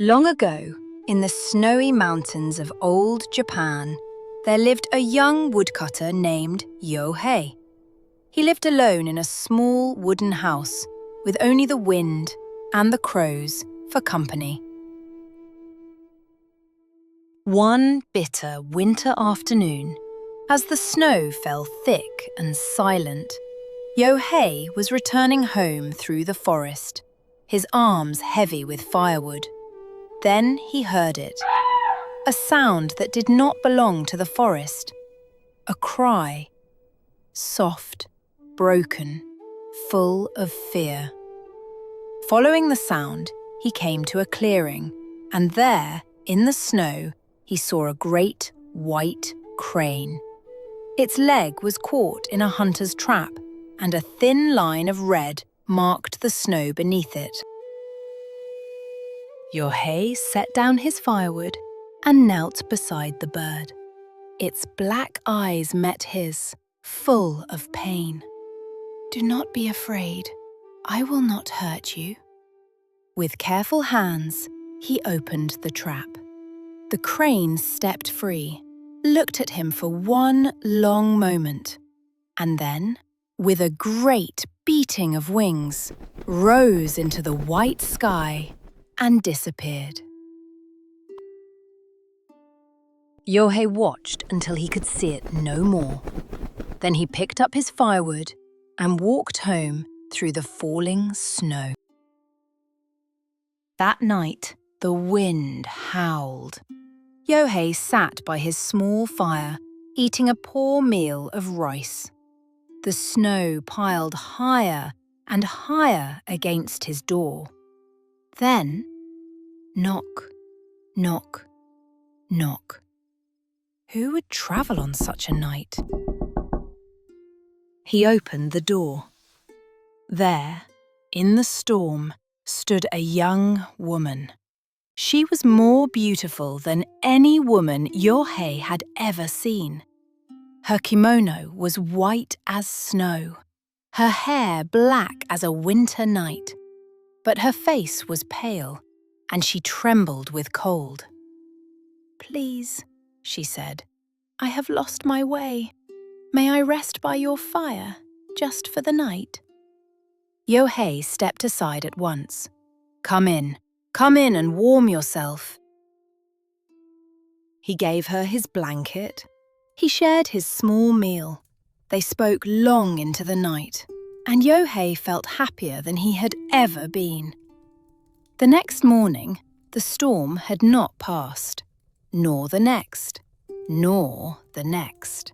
Long ago, in the snowy mountains of old Japan, there lived a young woodcutter named Wove. He lived alone in a small wooden house with only the wind and the crows for company. One bitter winter afternoon, as the snow fell thick and silent, Wove was returning home through the forest, his arms heavy with firewood. Then he heard it, a sound that did not belong to the forest, a cry, soft, broken, full of fear. Following the sound, he came to a clearing, and there, in the snow, he saw a great white crane. Its leg was caught in a hunter's trap, and a thin line of red marked the snow beneath it. Wove set down his firewood and knelt beside the bird. Its black eyes met his, full of pain. "Do not be afraid. I will not hurt you." With careful hands, he opened the trap. The crane stepped free, looked at him for one long moment, and then, with a great beating of wings, rose into the white sky and disappeared. Wove watched until he could see it no more. Then he picked up his firewood and walked home through the falling snow. That night, the wind howled. Wove sat by his small fire, eating a poor meal of rice. The snow piled higher and higher against his door. Then, knock, knock, knock. Who would travel on such a night? He opened the door. There, in the storm, stood a young woman. She was more beautiful than any woman Wove had ever seen. Her kimono was white as snow, her hair black as a winter night, but her face was pale, and she trembled with cold. "Please," she said, "I have lost my way. May I rest by your fire, just for the night?" Wove stepped aside at once. Come in and warm yourself." He gave her his blanket. He shared his small meal. They spoke long into the night, and Wove felt happier than he had ever been. The next morning, the storm had not passed, nor the next, nor the next.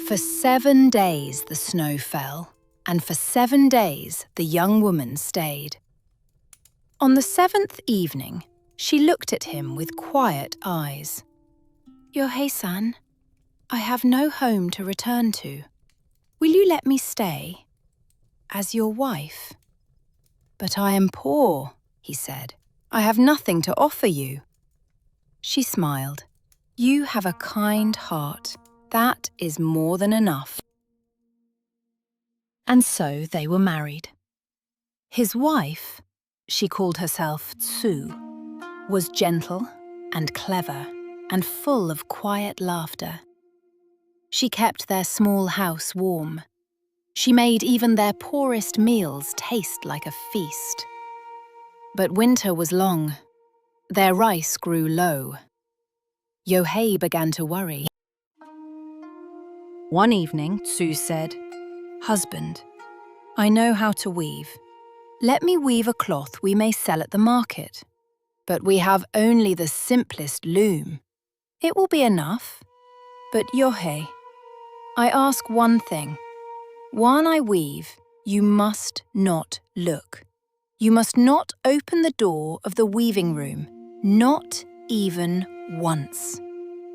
For 7 days the snow fell, and for 7 days the young woman stayed. On the 7th evening, she looked at him with quiet eyes. "Wove-san, I have no home to return to. Will you let me stay? As your wife?" "But I am poor," he said. "I have nothing to offer you." She smiled. "You have a kind heart. That is more than enough." And so they were married. His wife, she called herself Tsuru, was gentle and clever and full of quiet laughter. She kept their small house warm. She made even their poorest meals taste like a feast. But winter was long. Their rice grew low. Wove began to worry. One evening, Tsuru said, "Husband, I know how to weave. Let me weave a cloth we may sell at the market. But we have only the simplest loom. It will be enough. But Wove, I ask one thing. While I weave, you must not look. You must not open the door of the weaving room, not even once.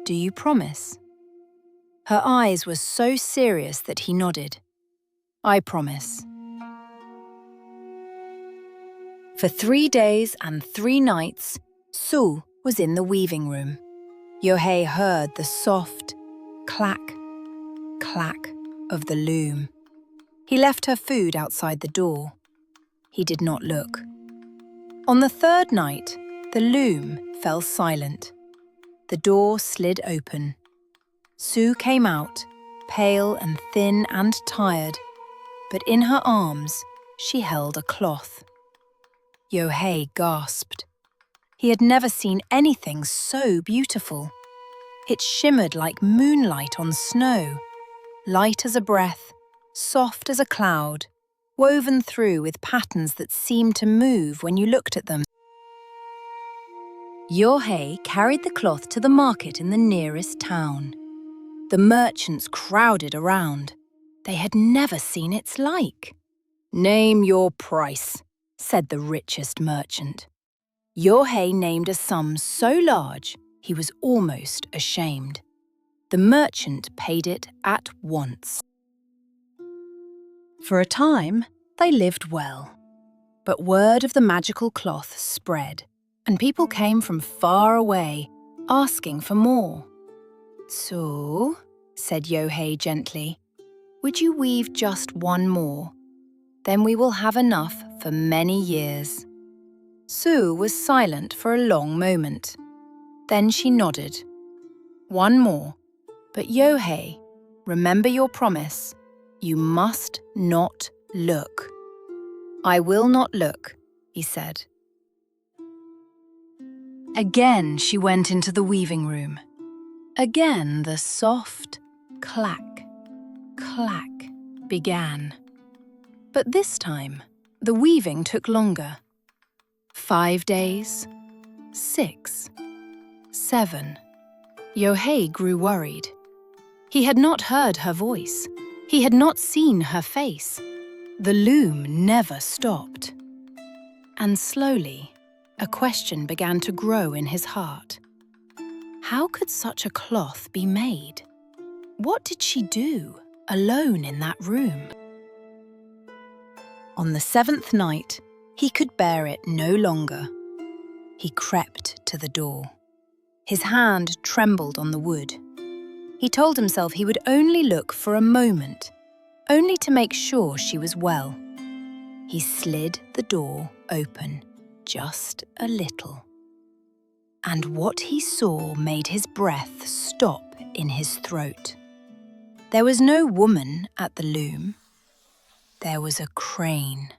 Do you promise?" Her eyes were so serious that he nodded. "I promise." For 3 days and 3 nights, Tsuru was in the weaving room. Wove heard the soft clack, clack of the loom. He left her food outside the door. He did not look. On the 3rd night, The loom fell silent. The door slid open. Sue came out, pale and thin and tired, but in her arms she held a cloth. Yohei gasped. He had never seen anything so beautiful. It shimmered like moonlight on snow, light as a breath, soft as a cloud, woven through with patterns that seemed to move when you looked at them. Yohei carried the cloth to the market in the nearest town. The merchants crowded around. They had never seen its like. "Name your price," said the richest merchant. Yohei named a sum so large he was almost ashamed. The merchant paid it at once. For a time, they lived well. But word of the magical cloth spread, and people came from far away, asking for more. "So," said Yohei gently, "would you weave just one more? Then we will have enough for many years." Sue was silent for a long moment. Then she nodded. "One more. But Yohei, remember your promise. You must not look." "I will not look," he said. Again she went into the weaving room. Again the soft clack, clack began. But this time, the weaving took longer. 5 days, 6, 7. Yohei grew worried. He had not heard her voice. He had not seen her face. The loom never stopped. And slowly, a question began to grow in his heart. How could such a cloth be made? What did she do, alone in that room? On the 7th night, he could bear it no longer. He crept to the door. His hand trembled on the wood. He told himself he would only look for a moment, only to make sure she was well. He slid the door open, just a little. And what he saw made his breath stop in his throat. There was no woman at the loom. There was a crane.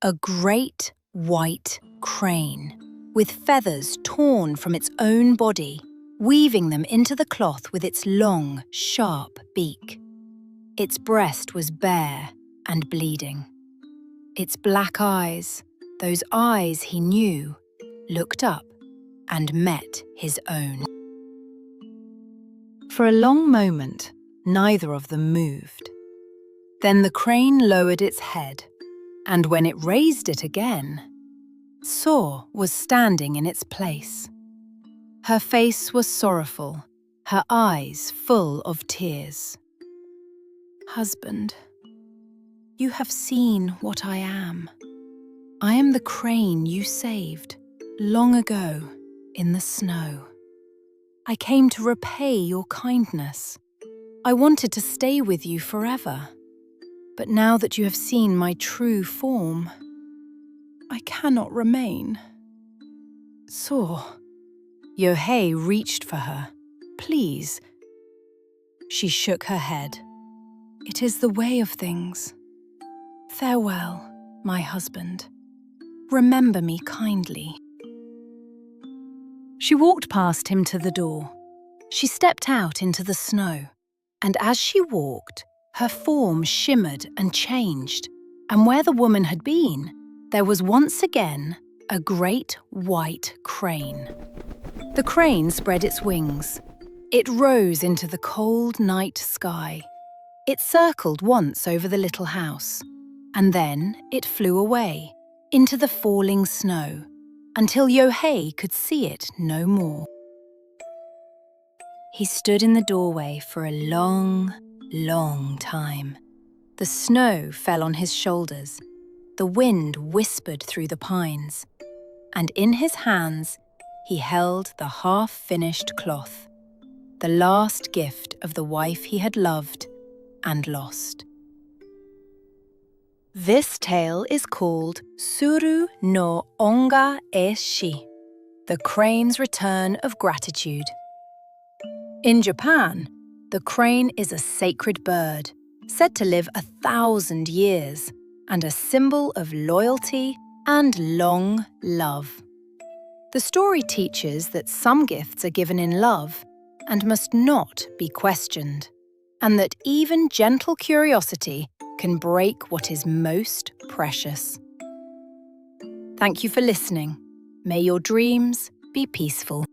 A great white crane, with feathers torn from its own body, weaving them into the cloth with its long, sharp beak. Its breast was bare and bleeding. Its black eyes, those eyes he knew, looked up and met his own. For a long moment, neither of them moved. Then the crane lowered its head, and when it raised it again, Saw was standing in its place. Her face was sorrowful, her eyes full of tears. "Husband, you have seen what I am. I am the crane you saved long ago in the snow. I came to repay your kindness. I wanted to stay with you forever. But now that you have seen my true form, I cannot remain." Saw. Yohei reached for her. "Please." She shook her head. "It is the way of things. Farewell, my husband. Remember me kindly." She walked past him to the door. She stepped out into the snow, and as she walked, her form shimmered and changed, and where the woman had been, there was once again a great white crane. The crane spread its wings. It rose into the cold night sky. It circled once over the little house, and then it flew away into the falling snow until Yohei could see it no more. He stood in the doorway for a long, long time. The snow fell on his shoulders. The wind whispered through the pines. And in his hands, he held the half-finished cloth, the last gift of the wife he had loved and lost. This tale is called Tsuru no Ongaeshi, The Crane's Return of Gratitude. In Japan, the crane is a sacred bird, said to live 1,000 years, and a symbol of loyalty and long love. The story teaches that some gifts are given in love and must not be questioned, and that even gentle curiosity can break what is most precious. Thank you for listening. May your dreams be peaceful.